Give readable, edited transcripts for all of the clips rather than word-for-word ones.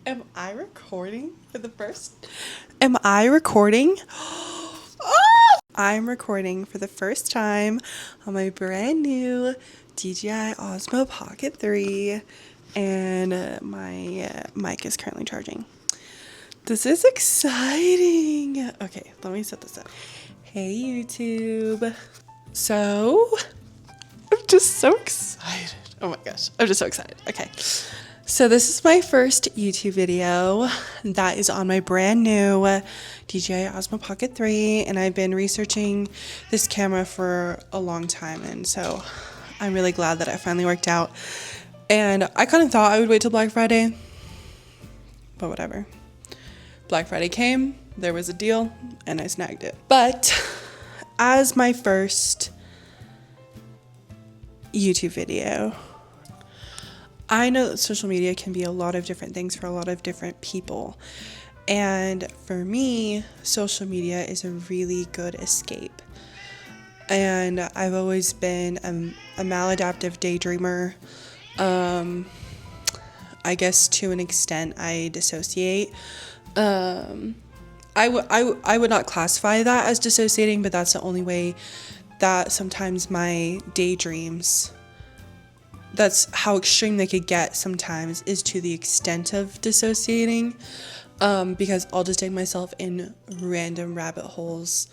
Am I recording for the first? Am I recording? Oh! I'm recording for the first time on my brand new DJI Osmo Pocket 3, and my mic is currently charging. This is exciting. Okay, let me set this up. Hey YouTube. So, I'm just so excited. Oh my gosh, I'm just so excited. Okay. So this is my first YouTube video that is on my brand new DJI Osmo Pocket 3, and I've been researching this camera for a long time, and so I'm really glad that it finally worked out. And I kind of thought I would wait till Black Friday, but whatever. Black Friday came, there was a deal, and I snagged it. But as my first YouTube video, I know that social media can be a lot of different things for a lot of different people. And for me, social media is a really good escape. And I've always been a maladaptive daydreamer. I guess to an extent I dissociate. I would not classify that as dissociating, but that's the only way that sometimes my daydreams, that's how extreme they could get sometimes, is to the extent of dissociating, because I'll just take myself in random rabbit holes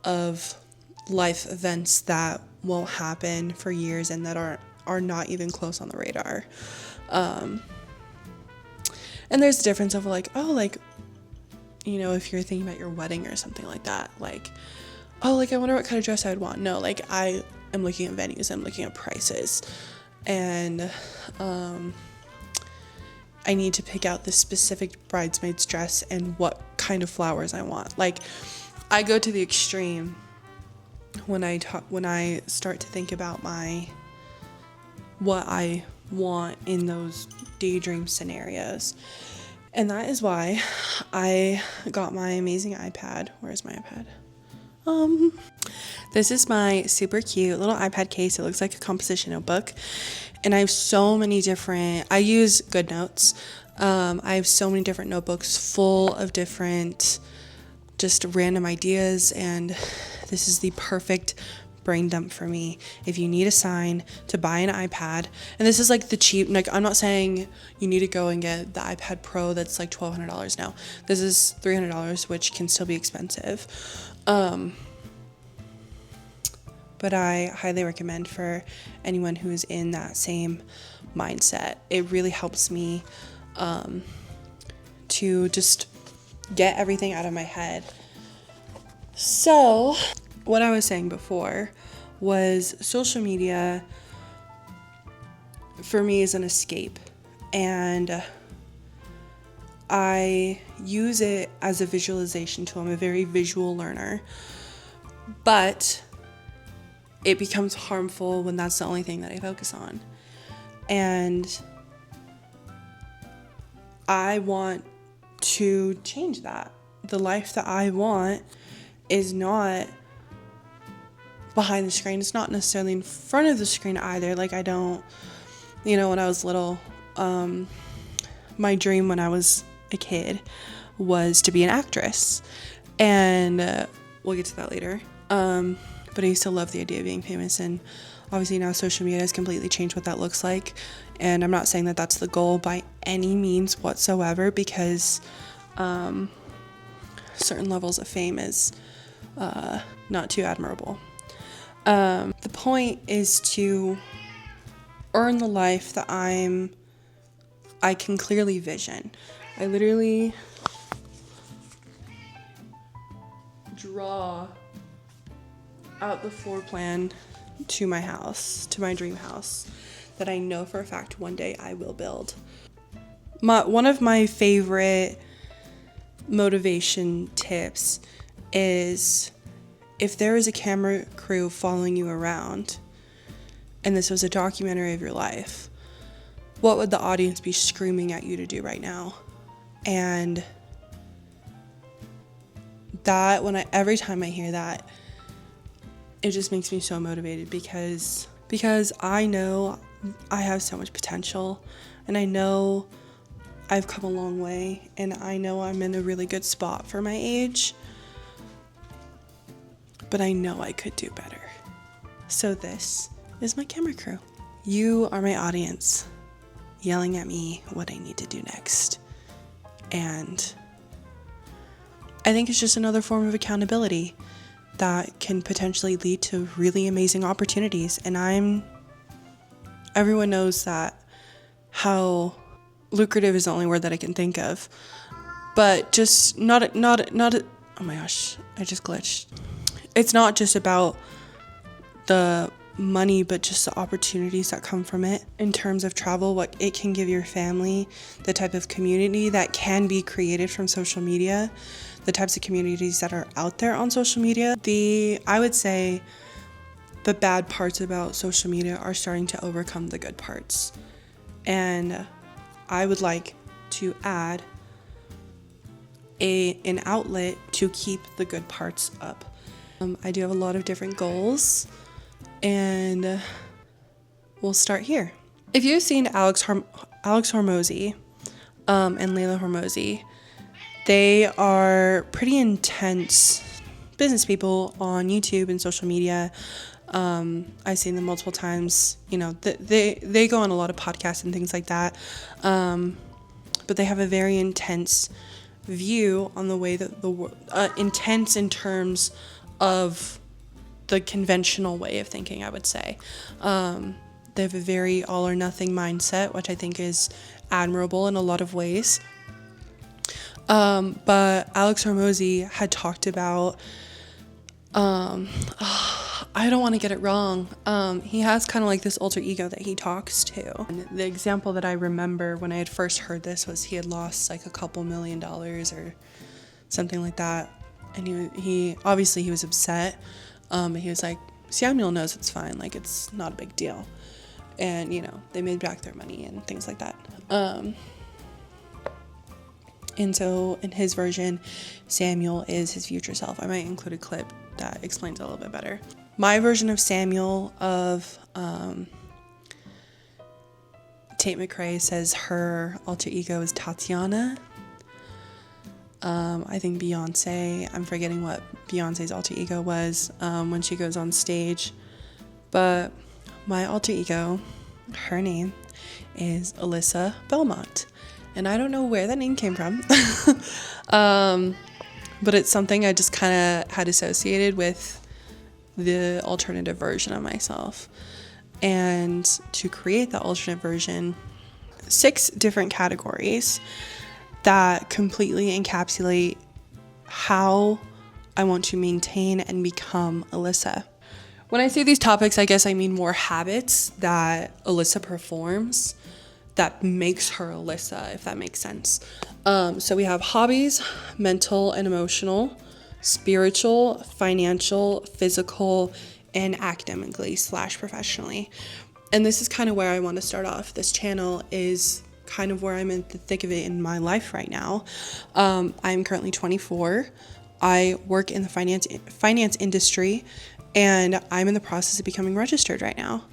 of life events that won't happen for years and that are not even close on the radar. And there's a difference of like, oh, like, you know, if you're thinking about your wedding or something like that, like, oh, like, I wonder what kind of dress I would want. No, like, I am looking at venues, I'm looking at prices, and I need to pick out the specific bridesmaid's dress and what kind of flowers I want. Like, I go to the extreme when I start to think about what I want in those daydream scenarios. And that is why I got my amazing iPad. Where's my iPad? This is my super cute little iPad case. It looks like a composition notebook. And I have so many different, I use GoodNotes. I have so many different notebooks full of different just random ideas. And this is the perfect brain dump for me. If you need a sign to buy an iPad, and this is like the cheap, like, I'm not saying you need to go and get the iPad Pro that's like $1,200 now. This is $300, which can still be expensive. But I highly recommend for anyone who is in that same mindset. It really helps me to just get everything out of my head. So what I was saying before was social media for me is an escape, and I use it as a visualization tool. I'm a very visual learner, but it becomes harmful when that's the only thing that I focus on. And I want to change that. The life that I want is not behind the screen. It's not necessarily in front of the screen either. Like, I don't, you know, when I was little, my dream when I was a kid was to be an actress. And we'll get to that later. But I used to love the idea of being famous, and obviously now social media has completely changed what that looks like. And I'm not saying that that's the goal by any means whatsoever, because certain levels of fame is not too admirable. The point is to earn the life that I can clearly vision. I literally draw out the floor plan to my house, to my dream house, that I know for a fact one day I will build. One of my favorite motivation tips is, if there is a camera crew following you around and this was a documentary of your life, what would the audience be screaming at you to do right now? And that, every time I hear that, it just makes me so motivated, because I know I have so much potential. And I know I've come a long way, and I know I'm in a really good spot for my age, but I know I could do better. So this is my camera crew. You are my audience, yelling at me what I need to do next. And I think it's just another form of accountability that can potentially lead to really amazing opportunities. And everyone knows that how lucrative is the only word that I can think of, but just not, oh my gosh, I just glitched. It's not just about the money, but just the opportunities that come from it in terms of travel, what it can give your family, the type of community that can be created from social media, the types of communities that are out there on social media. I would say the bad parts about social media are starting to overcome the good parts. And I would like to add an outlet to keep the good parts up. I do have a lot of different goals, and we'll start here. If you've seen Alex Hormozi and Layla Hormozi, they are pretty intense business people on YouTube and social media. I've seen them multiple times. You know, they go on a lot of podcasts and things like that. But they have a very intense view on the way that the world, intense in terms of the conventional way of thinking, I would say. They have a very all or nothing mindset, which I think is admirable in a lot of ways. But Alex Hormozi had talked about, I don't want to get it wrong. He has kind of like this alter ego that he talks to. And the example that I remember when I had first heard this was he had lost like a couple $1 million or something like that. And he obviously he was upset. He was like, Samuel knows it's fine. Like, it's not a big deal. And, you know, they made back their money and things like that. And so in his version, Samuel is his future self. I might include a clip that explains it a little bit better. My version of Samuel of Tate McRae says her alter ego is Tatiana. I think Beyonce, I'm forgetting what Beyonce's alter ego was when she goes on stage. But my alter ego, her name is Alyssa Belmont. And I don't know where that name came from. But it's something I just kind of had associated with the alternative version of myself. And to create the alternate version, 6 different categories that completely encapsulate how I want to maintain and become Alyssa. When I say these topics, I guess I mean more habits that Alyssa performs that makes her Alyssa, if that makes sense. So we have hobbies, mental and emotional, spiritual, financial, physical, and academically / professionally. And this is kind of where I want to start off. This channel is kind of where I'm in the thick of it in my life right now. I'm currently 24. I work in the finance industry, and I'm in the process of becoming registered right now.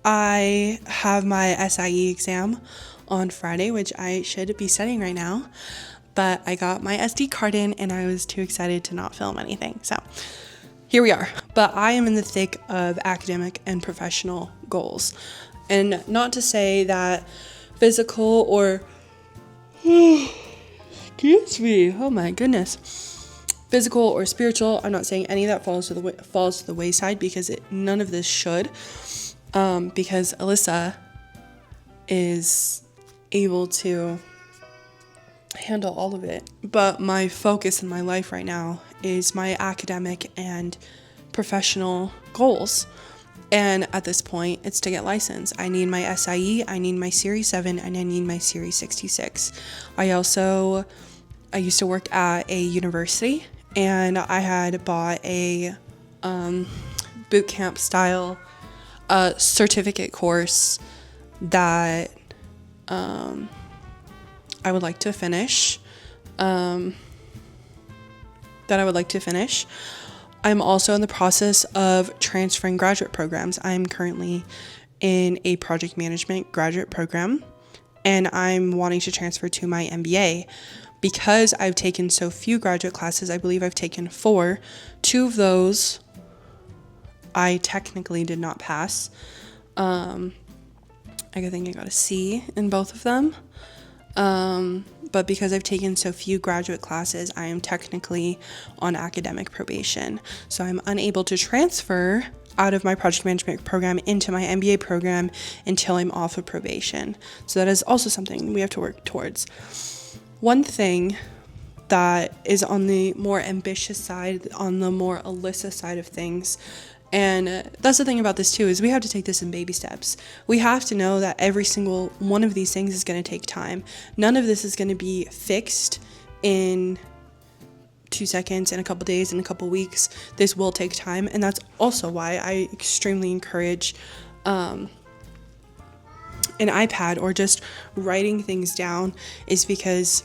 I have my SIE exam on Friday, which I should be studying right now, but I got my SD card in and I was too excited to not film anything. So here we are. But I am in the thick of academic and professional goals. And not to say that physical or, excuse me, oh my goodness, physical or spiritual, I'm not saying any of that falls to the wayside, because none of this should. Because Alyssa is able to handle all of it. But my focus in my life right now is my academic and professional goals. And at this point, it's to get licensed. I need my SIE, I need my Series 7, and I need my Series 66. I used to work at a university, and I had bought a boot camp style certificate course that I would like to finish. I'm also in the process of transferring graduate programs. I'm currently in a project management graduate program, and I'm wanting to transfer to my MBA. Because I've taken so few graduate classes, I believe I've taken 4. 2 of those I technically did not pass. I think I got a C in both of them. But because I've taken so few graduate classes, I am technically on academic probation. So I'm unable to transfer out of my project management program into my MBA program until I'm off of probation. So that is also something we have to work towards. One thing that is on the more ambitious side, on the more Alyssa side of things, and that's the thing about this too, is we have to take this in baby steps. We have to know that every single one of these things is going to take time. None of this is going to be fixed in 2 seconds, in a couple days, in a couple weeks. This will take time, and that's also why I extremely encourage an iPad or just writing things down, is because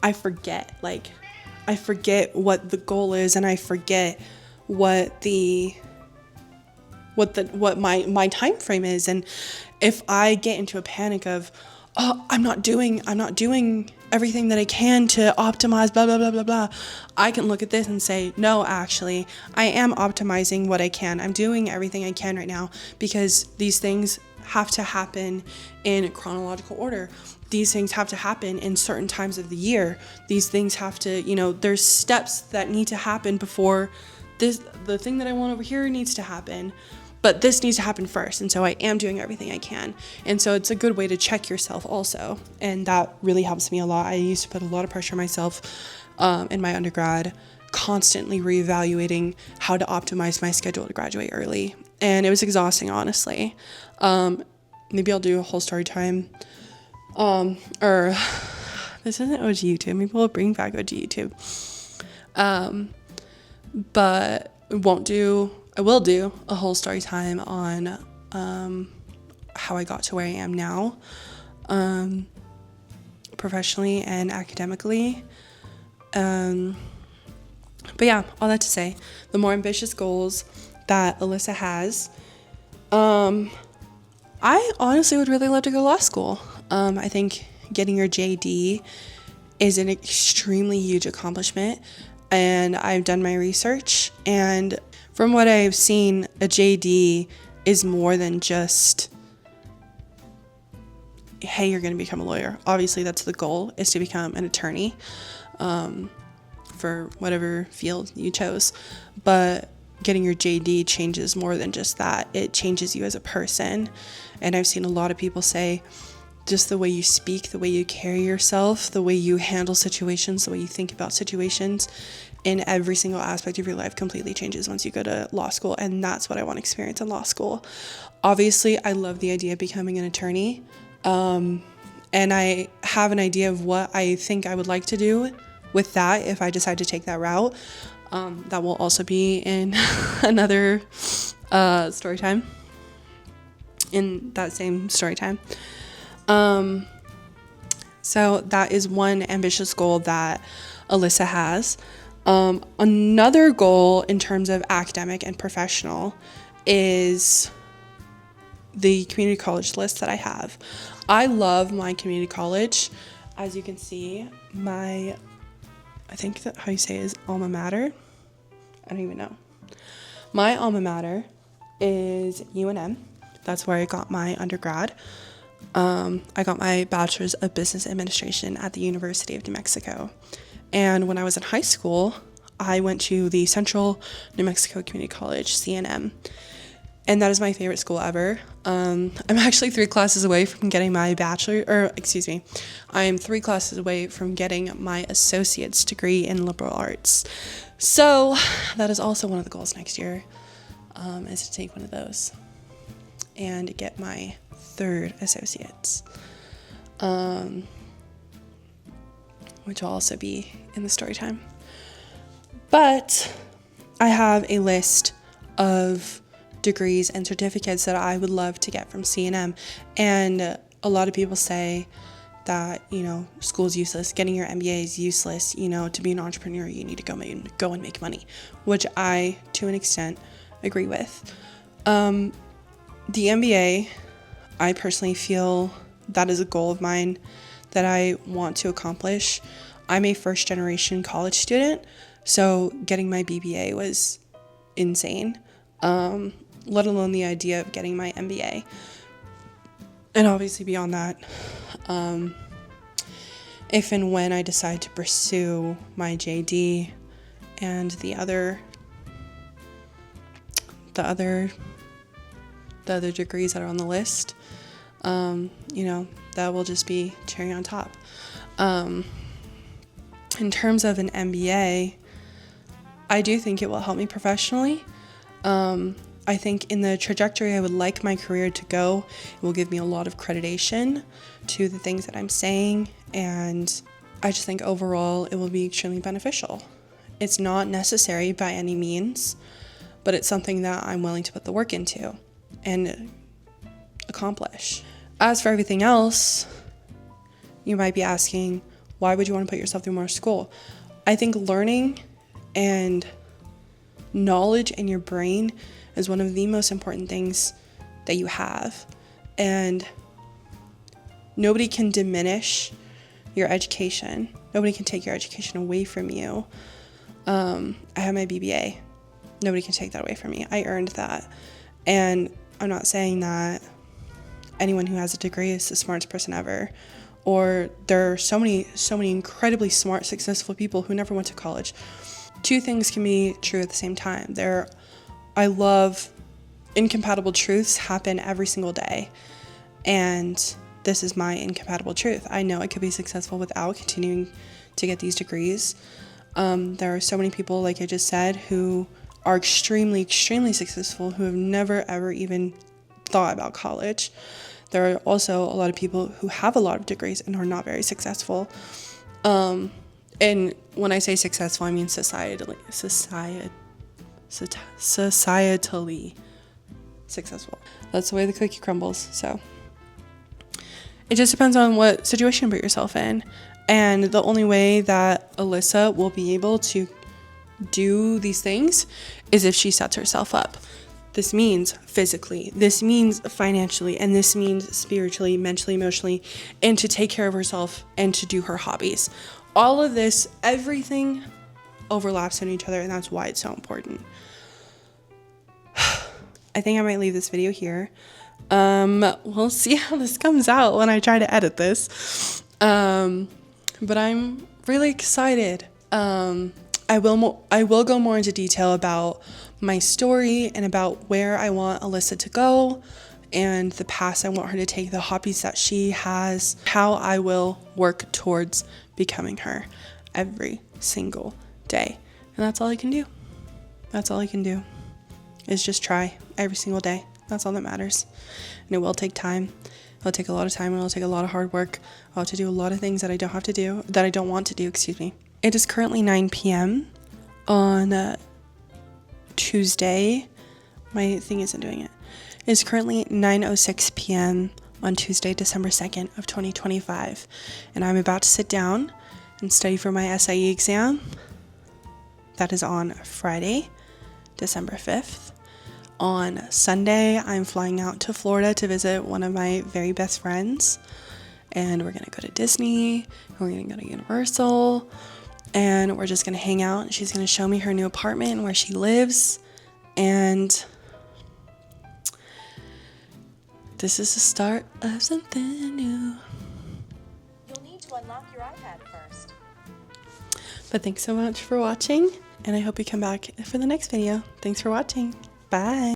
I forget what the goal is, and I forget what my time frame is. And if I get into a panic of, oh, I'm not doing everything that I can to optimize blah blah blah blah blah, I can look at this and say, no, actually I am optimizing what I can. I'm doing everything I can right now, because these things have to happen in chronological order. These things have to happen in certain times of the year. These things have to, there's steps that need to happen before the thing that I want over here needs to happen, but this needs to happen first. And so I am doing everything I can. And so it's a good way to check yourself also. And that really helps me a lot. I used to put a lot of pressure on myself in my undergrad, constantly reevaluating how to optimize my schedule to graduate early. And it was exhausting, honestly. Maybe I'll do a whole story time. Or this isn't OG YouTube. Maybe we'll bring back OG YouTube. But I will do a whole story time on how I got to where I am now, professionally and academically. But yeah, all that to say, the more ambitious goals that Alyssa has, I honestly would really love to go to law school. I think getting your JD is an extremely huge accomplishment, and I've done my research, and from what I've seen, a JD is more than just, hey, you're going to become a lawyer. Obviously, that's the goal, is to become an attorney for whatever field you chose. But getting your JD changes more than just that. It changes you as a person. And I've seen a lot of people say, just the way you speak, the way you carry yourself, the way you handle situations, the way you think about situations in every single aspect of your life completely changes once you go to law school. And that's what I want to experience in law school. Obviously, I love the idea of becoming an attorney. And I have an idea of what I think I would like to do with that if I decide to take that route. That will also be in another story time. In that same story time. So that is one ambitious goal that Alyssa has. Another goal in terms of academic and professional is the community college list that I have. I love my community college. As you can see, I think that how you say it is alma mater. I don't even know. My alma mater is UNM. That's where I got my undergrad. I got my bachelor's of business administration at the University of New Mexico. And when I was in high school, I went to the Central New Mexico Community College, CNM. And that is my favorite school ever. I'm actually 3 classes away from getting my I am 3 classes away from getting my associate's degree in liberal arts. So that is also one of the goals next year, is to take one of those and get my 3rd associate's, which will also be in the story time. But I have a list of degrees and certificates that I would love to get from CNM. And a lot of people say that, school's useless. Getting your MBA is useless. To be an entrepreneur, you need to go and make money, which I, to an extent, agree with. The MBA, I personally feel that is a goal of mine that I want to accomplish. I'm a first generation college student, so getting my BBA was insane, let alone the idea of getting my MBA. And obviously beyond that, if and when I decide to pursue my JD and the other degrees that are on the list, that will just be cherry on top. In terms of an MBA, I do think it will help me professionally. I think in the trajectory I would like my career to go, it will give me a lot of accreditation to the things that I'm saying, and I just think overall it will be extremely beneficial. It's not necessary by any means, but it's something that I'm willing to put the work into and accomplish. As for everything else, you might be asking, why would you want to put yourself through more school? I think learning and knowledge in your brain is one of the most important things that you have. And nobody can diminish your education. Nobody can take your education away from you. I have my BBA. Nobody can take that away from me. I earned that. And I'm not saying that anyone who has a degree is the smartest person ever. Or there are so many incredibly smart, successful people who never went to college. Two things can be true at the same time. I love incompatible truths happen every single day. And this is my incompatible truth. I know I could be successful without continuing to get these degrees. There are so many people, like I just said, who are extremely, extremely successful who have never, ever even thought about college. There are also a lot of people who have a lot of degrees and are not very successful. And when I say successful, I mean societally successful. That's the way the cookie crumbles. So it just depends on what situation you put yourself in. And the only way that Alyssa will be able to do these things is if she sets herself up. This means physically, this means financially, and this means spiritually, mentally, emotionally, and to take care of herself and to do her hobbies. All of this, everything overlaps in each other, and that's why it's so important. I think I might leave this video here. We'll see how this comes out when I try to edit this. But I'm really excited. I will go more into detail about my story and about where I want Alyssa to go and the paths I want her to take, the hobbies that she has, how I will work towards becoming her every single day. And that's all I can do. That's all I can do is just try every single day. That's all that matters. And it will take time. It'll take a lot of time, and it'll take a lot of hard work. I'll have to do a lot of things that I don't want to do, excuse me. It is currently 9 p.m. on Tuesday. My thing isn't doing it. It's currently 9:06 p.m. on Tuesday, December 2nd of 2025. And I'm about to sit down and study for my SIE exam. That is on Friday, December 5th. On Sunday, I'm flying out to Florida to visit one of my very best friends. And we're going to go to Disney. We're going to go to Universal. And we're just going to hang out. She's going to show me her new apartment and where she lives. And this is the start of something new. You'll need to unlock your iPad first. But thanks so much for watching. And I hope you come back for the next video. Thanks for watching. Bye.